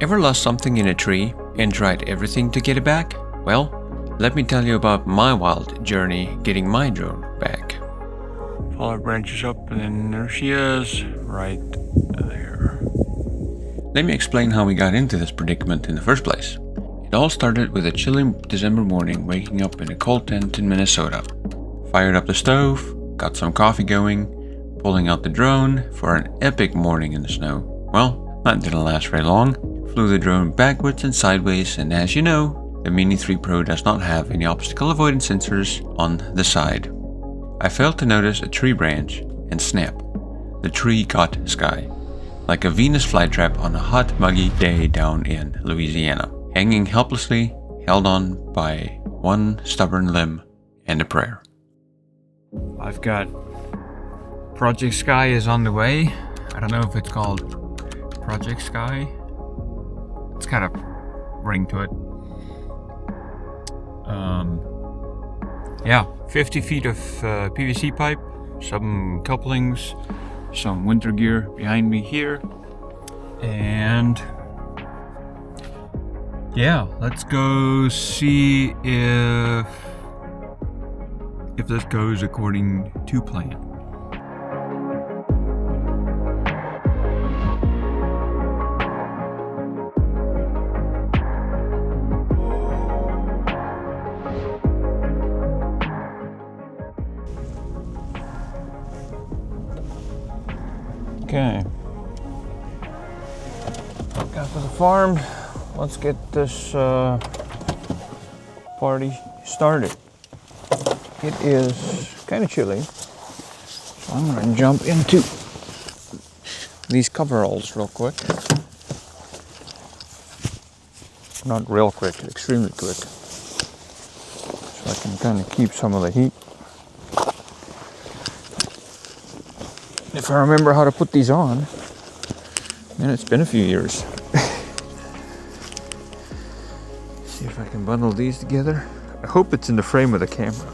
Ever lost something in a tree and tried everything to get it back? Well, let me tell you about my wild journey getting my drone back. Pull our branches up and then there she is, right there. Let me explain how we got into this predicament in the first place. It all started with a chilly December morning waking up in a cold tent in Minnesota. Fired up the stove, got some coffee going, pulling out the drone for an epic morning in the snow. Well, that didn't last very long. Flew the drone backwards and sideways, and as you know, the Mini 3 Pro does not have any obstacle avoidance sensors on the side. I failed to notice a tree branch, and snap, the tree caught Skye, like a Venus flytrap on a hot, muggy day down in Louisiana, hanging helplessly, held on by one stubborn limb and a prayer. I've got Project Skye is on the way. I don't know if it's called Project Skye. It's got a ring to it. 50 feet of PVC pipe, some couplings, some winter gear behind me here, and yeah, let's go see if this goes according to plan. Okay, got to the farm. Let's get this party started. It is kind of chilly, so I'm gonna jump into these coveralls real quick. Not real quick, extremely quick, so I can kind of keep some of the heat. If I remember how to put these on, man, it's been a few years. See if I can bundle these together. I hope it's in the frame of the camera.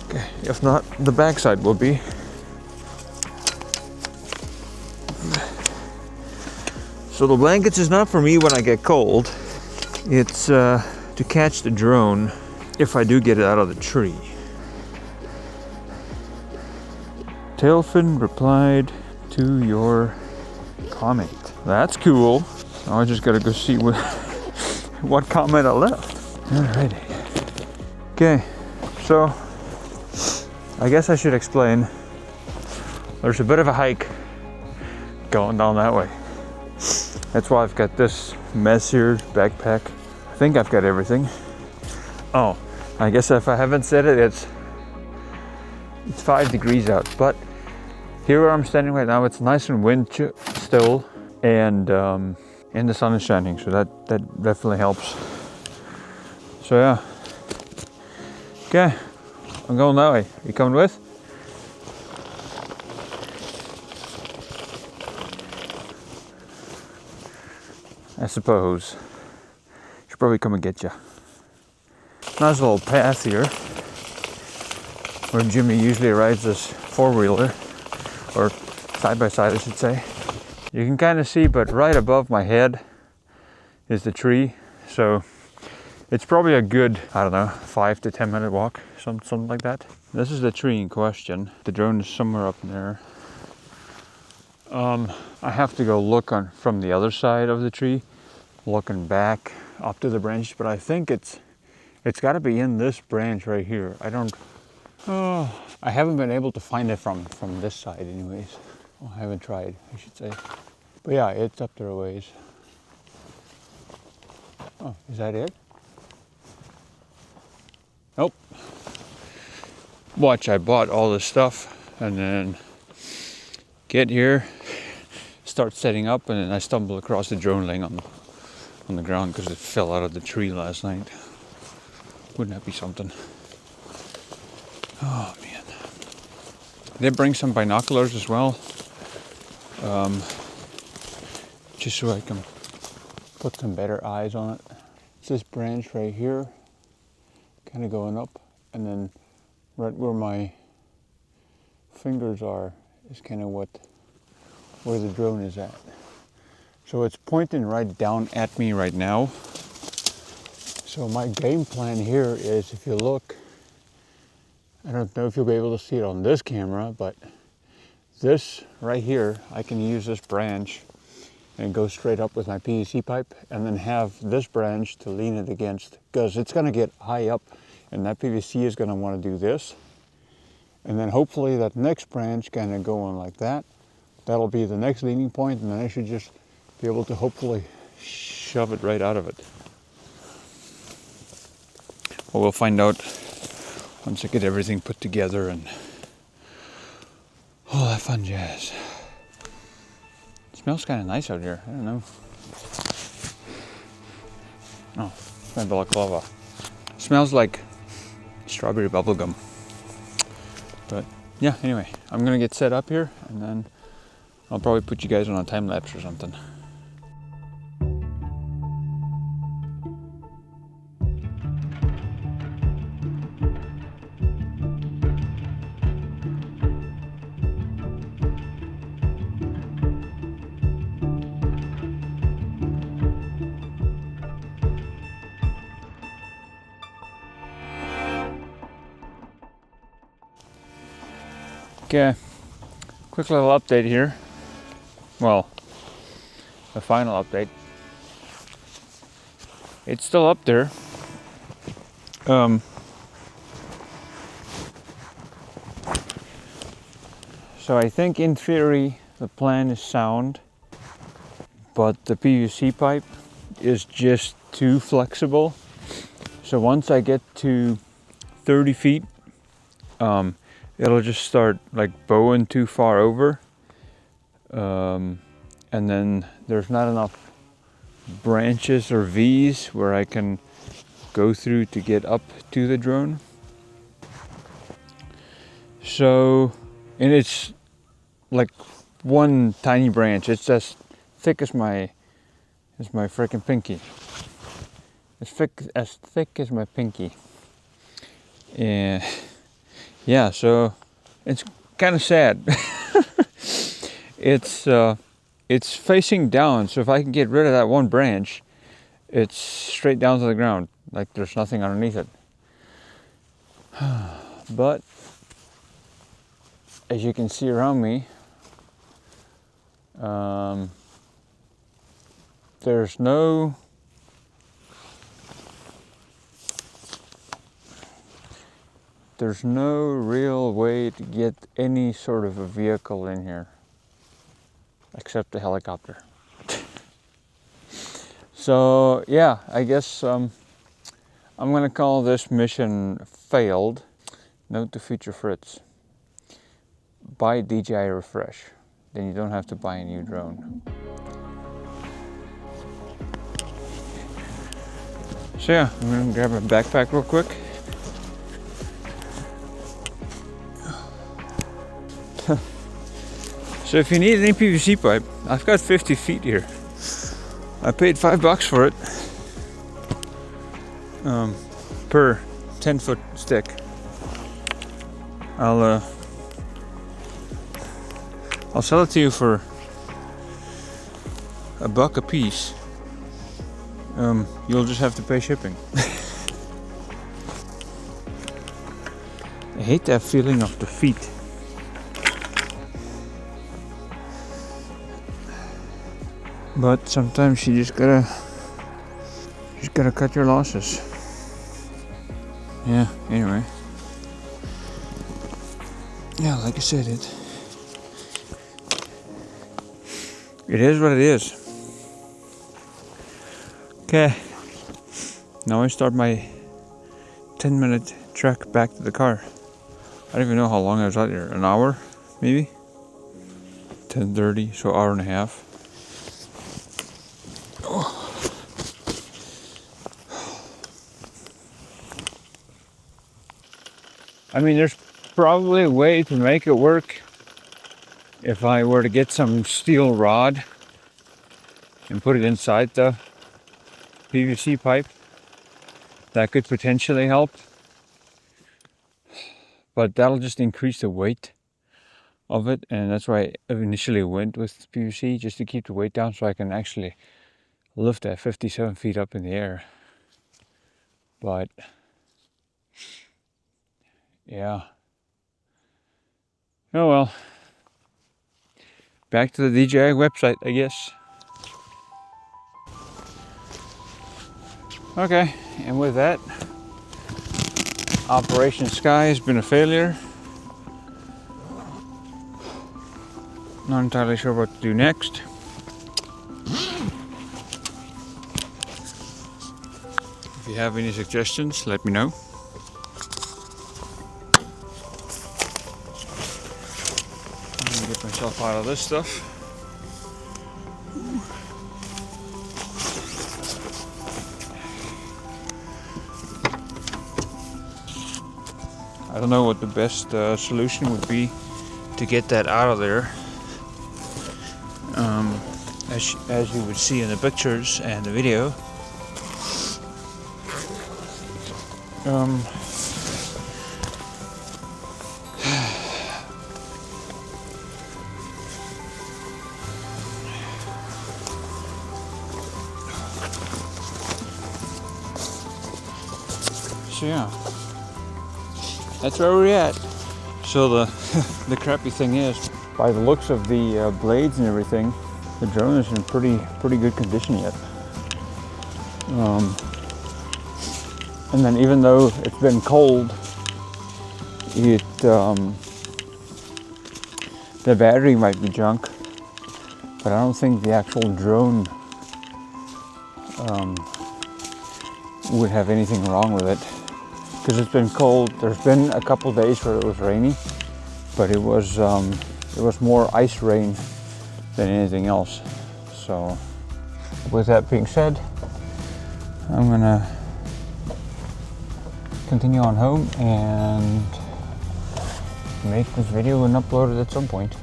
Okay, if not, the backside will be. So the blankets is not for me when I get cold. It's to catch the drone if I do get it out of the tree. Tailfin replied to your comment. That's cool. Now I just gotta go see what comment I left. Alrighty. Okay, so I guess I should explain. There's a bit of a hike going down that way. That's why I've got this mess here, backpack. I think I've got everything. Oh, I guess if I haven't said it, it's 5 degrees out, but here where I'm standing right now, it's nice and windy still, and the sun is shining, so that definitely helps. So yeah. Okay, I'm going that way. You coming with? I suppose. Should probably come and get you. Nice little path here, where Jimmy usually rides this four-wheeler, or side-by-side I should say. You can kind of see, but right above my head is the tree, so it's probably a good, I don't know, 5 to 10 minute walk, something like that. This is the tree in question. The drone is somewhere up in there. I have to go look from the other side of the tree, looking back up to the branch, but I think it's got to be in this branch right here. I haven't been able to find it from this side anyways. Well, I haven't tried, I should say. But yeah, it's up there a ways. Oh, is that it? Nope. Watch, I bought all this stuff and then get here, start setting up, and then I stumble across the drone laying on the ground because it fell out of the tree last night. Wouldn't that be something? Oh man. They bring some binoculars as well, just so I can put some better eyes on it. It's this branch right here, kind of going up, and then right where my fingers are is kind of where the drone is at. So it's pointing right down at me right now. So my game plan here is, if you look, I don't know if you'll be able to see it on this camera, but this right here, I can use this branch and go straight up with my PVC pipe, and then have this branch to lean it against, because it's going to get high up and that PVC is going to want to do this. And then hopefully that next branch kind of going like that. That'll be the next leaning point, and then I should just be able to hopefully shove it right out of it. Well, we'll find out once I get everything put together and all that fun jazz. It smells kind of nice out here. I don't know. Oh, my balaclava. Smells like strawberry bubblegum. But yeah, anyway, I'm gonna get set up here, and then I'll probably put you guys on a time lapse or something. Okay, quick little update here. Well, the final update. It's still up there. So I think in theory the plan is sound, but the PVC pipe is just too flexible. So once I get to 30 feet, it'll just start like bowing too far over. And then there's not enough branches or V's where I can go through to get up to the drone. So, and it's like one tiny branch. It's as thick as my freaking pinky. As thick as my pinky. And yeah, so it's kind of sad. It's facing down, so if I can get rid of that one branch, it's straight down to the ground, like there's nothing underneath it. But as you can see around me, there's no real way to get any sort of a vehicle in here except a helicopter. So yeah, I guess I'm gonna call this mission failed. Note to future Fritz: buy DJI Refresh, then you don't have to buy a new drone. So yeah, I'm gonna grab a backpack real quick. So if you need any PVC pipe, I've got 50 feet here. I paid $5 for it, per 10-foot stick. I'll sell it to you for $1 a piece. You'll just have to pay shipping. I hate that feeling of defeat. But sometimes you just gotta cut your losses. Yeah, anyway. Yeah, like I said, it is what it is. Okay. Now I start my 10-minute trek back to the car. I don't even know how long I was out here. An hour, maybe? 10:30, so hour and a half. I mean, there's probably a way to make it work. If I were to get some steel rod and put it inside the PVC pipe, that could potentially help. But that'll just increase the weight of it, and that's why I initially went with PVC, just to keep the weight down so I can actually lift at 57 feet up in the air. But yeah, oh well, back to the DJI website, I guess. Okay, and with that, Operation Skye has been a failure. Not entirely sure what to do next. If you have any suggestions, let me know. I'm gonna get myself out of this stuff. I don't know what the best solution would be to get that out of there. As you would see in the pictures and the video. So yeah, that's where we're at. So the crappy thing is, by the looks of the blades and everything, the drone is in pretty good condition yet. And then even though it's been cold, the battery might be junk, but I don't think the actual drone would have anything wrong with it, because it's been cold. There's been a couple days where it was rainy, but it was more ice rain than anything else. So with that being said, I'm gonna continue on home and make this video and upload it at some point.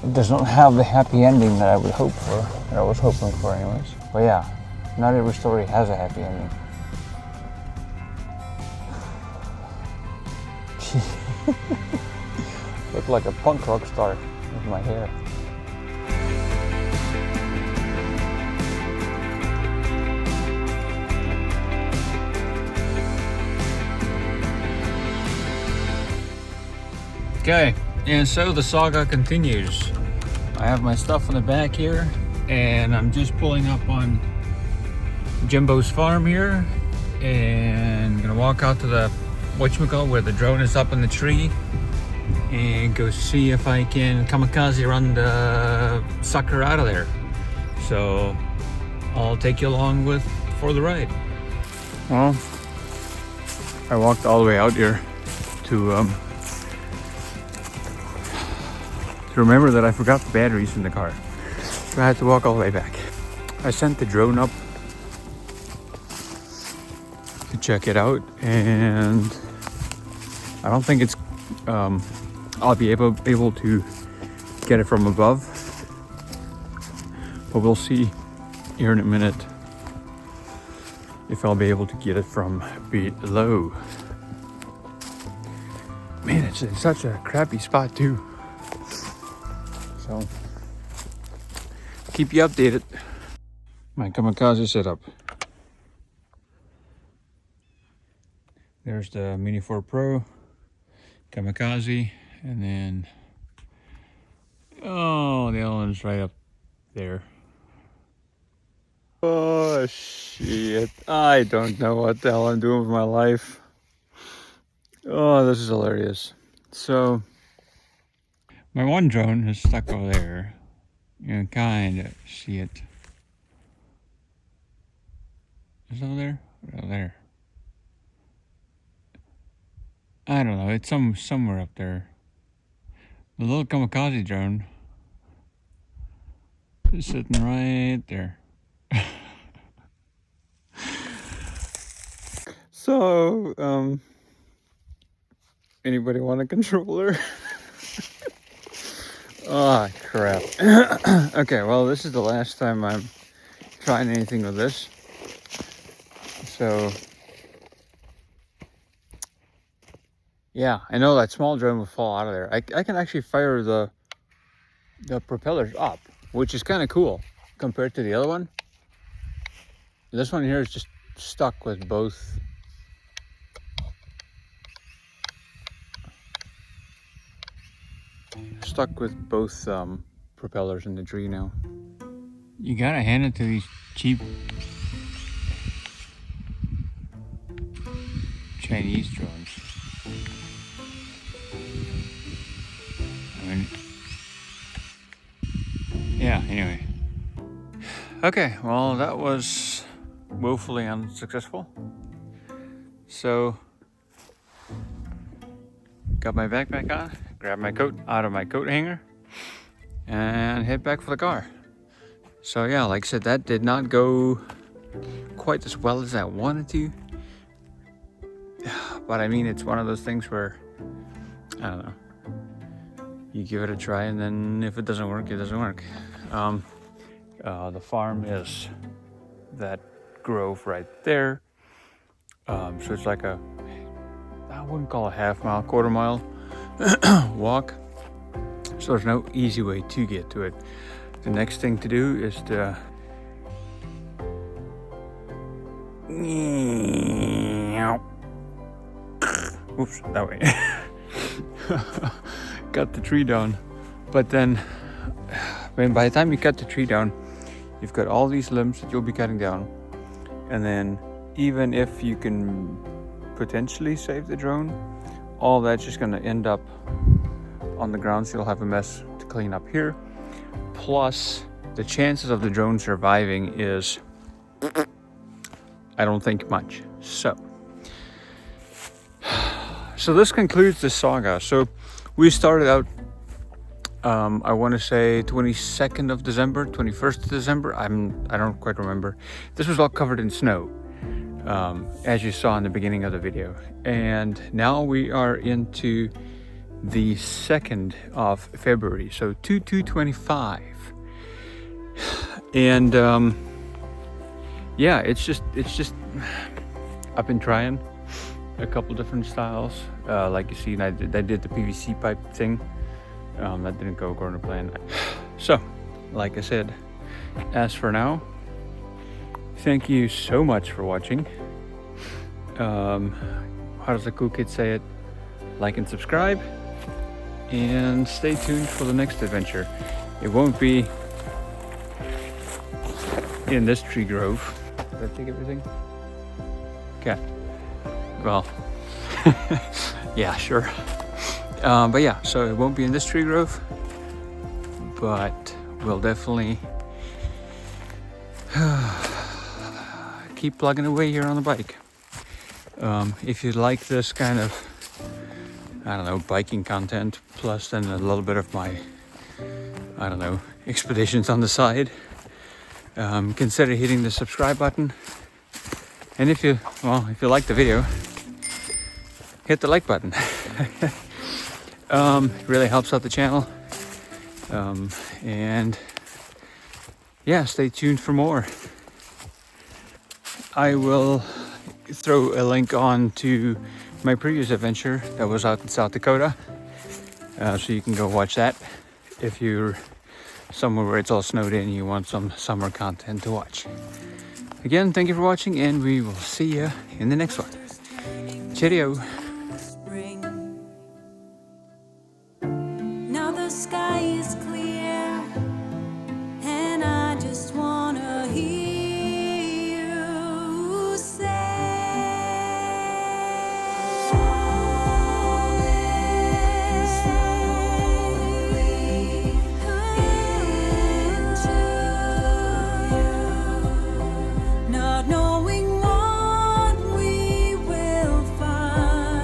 It does not have the happy ending that I would hope for, that I was hoping for anyways. But yeah, not every story has a happy ending. Look like a punk rock star with my hair. Okay, and so the saga continues. I have my stuff in the back here, and I'm just pulling up on Jimbo's farm here, and I'm gonna walk out to the whatchamacallit where the drone is up in the tree, and go see if I can kamikaze run the sucker out of there. So I'll take you along for the ride. Well, I walked all the way out here to remember that I forgot the batteries in the car, so I had to walk all the way back. I sent the drone up to check it out, and I don't think it's I'll be able to get it from above, but we'll see here in a minute if I'll be able to get it from below. Man, it's in such a crappy spot too. So, keep you updated. My kamikaze setup. There's the Mini 4 Pro, kamikaze, and then, oh, the other one's right up there. Oh shit, I don't know what the hell I'm doing with my life. Oh, this is hilarious. So, my one drone is stuck over there. You can kind of see it. Is it over there? Or over there? I don't know. It's somewhere up there. The little kamikaze drone is sitting right there. So, anybody want a controller? Oh, crap. Okay, well, this is the last time I'm trying anything with this. So, Yeah, I know that small drone will fall out of there. I can actually fire the propellers up, which is kind of cool compared to the other one. This one here is just stuck with both. Stuck with both propellers in the tree now. You gotta hand it to these cheap Chinese drones. I mean, yeah, anyway. Okay, well, that was woefully unsuccessful. So, got my backpack on, grabbed my coat out of my coat hanger, and head back for the car. So yeah, like I said, that did not go quite as well as I wanted to. But I mean, it's one of those things where, I don't know, you give it a try, and then if it doesn't work, it doesn't work. The farm is that grove right there. So it's like I wouldn't call it half mile, quarter mile walk. So there's no easy way to get to it. The next thing to do is to oops, that way. Cut the tree down. But then by the time you cut the tree down, you've got all these limbs that you'll be cutting down. And then even if you can potentially save the drone, all that's just gonna end up on the ground, so you'll have a mess to clean up here. Plus, the chances of the drone surviving is, I don't think, much. So this concludes the saga. So we started out, I want to say 22nd of December, 21st of December. I don't quite remember. This was all covered in snow, as you saw in the beginning of the video. And now we are into the 2nd of February, so 2225. And yeah, it's just I've been trying a couple different styles. Like you see, I did the PVC pipe thing. That didn't go according to plan. So, like I said, as for now, thank you so much for watching. How does the cool kid say it? Like and subscribe, and stay tuned for the next adventure. It won't be in this tree grove. Did I take everything? Okay. Well, yeah, sure. But yeah, so it won't be in this tree grove, but we'll definitely keep plugging away here on the bike. If you like this kind of, I don't know, biking content, plus then a little bit of my, I don't know, expeditions on the side, consider hitting the subscribe button. And if you like the video, hit the like button. It really helps out the channel. And yeah, stay tuned for more. I will throw a link on to my previous adventure that was out in South Dakota, so you can go watch that if you're somewhere where it's all snowed in and you want some summer content to watch. Again, thank you for watching, and we will see you in the next one. Cheerio. Now the sky is clear, and I just wanna hear you say, not knowing what we will find.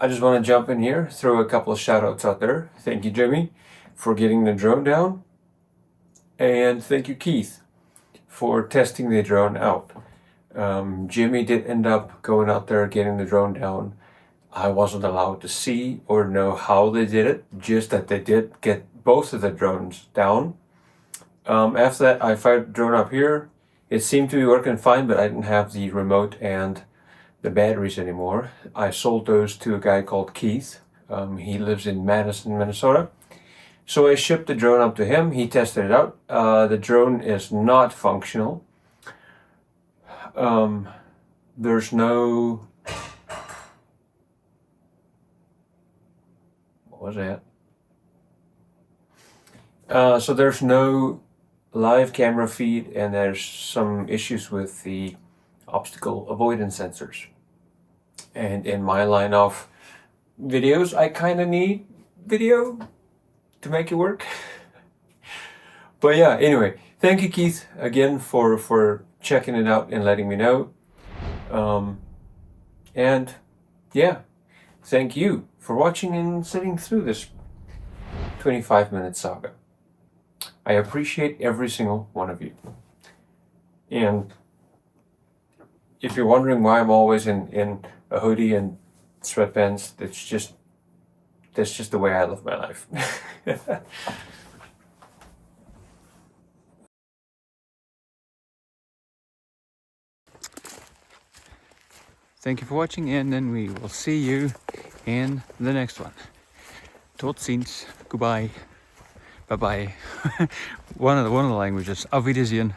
I just want to jump in here, throw a couple of shout outs out there. Thank you, Jimmy, for getting the drone down. And thank you, Keith, for testing the drone out. Jimmy did end up going out there getting the drone down. I wasn't allowed to see or know how they did it, just that they did get both of the drones down. After that, I fired the drone up here. It seemed to be working fine, but I didn't have the remote and the batteries anymore. I sold those to a guy called Keith. He lives in Madison, Minnesota. So I shipped the drone up to him. He tested it out. The drone is not functional. There's no... What was that? So there's no live camera feed, and there's some issues with the obstacle avoidance sensors. And in my line of videos, I kind of need video to make it work. But yeah, anyway, thank you, Keith, again for checking it out and letting me know. And yeah, thank you for watching and sitting through this 25-minute saga. I appreciate every single one of you. And if you're wondering why I'm always in a hoodie and sweatpants, that's just the way I live my life. Thank you for watching, and then we will see you in the next one. Tot ziens. Goodbye. Bye bye. One of the languages. Auf Wiedersehen.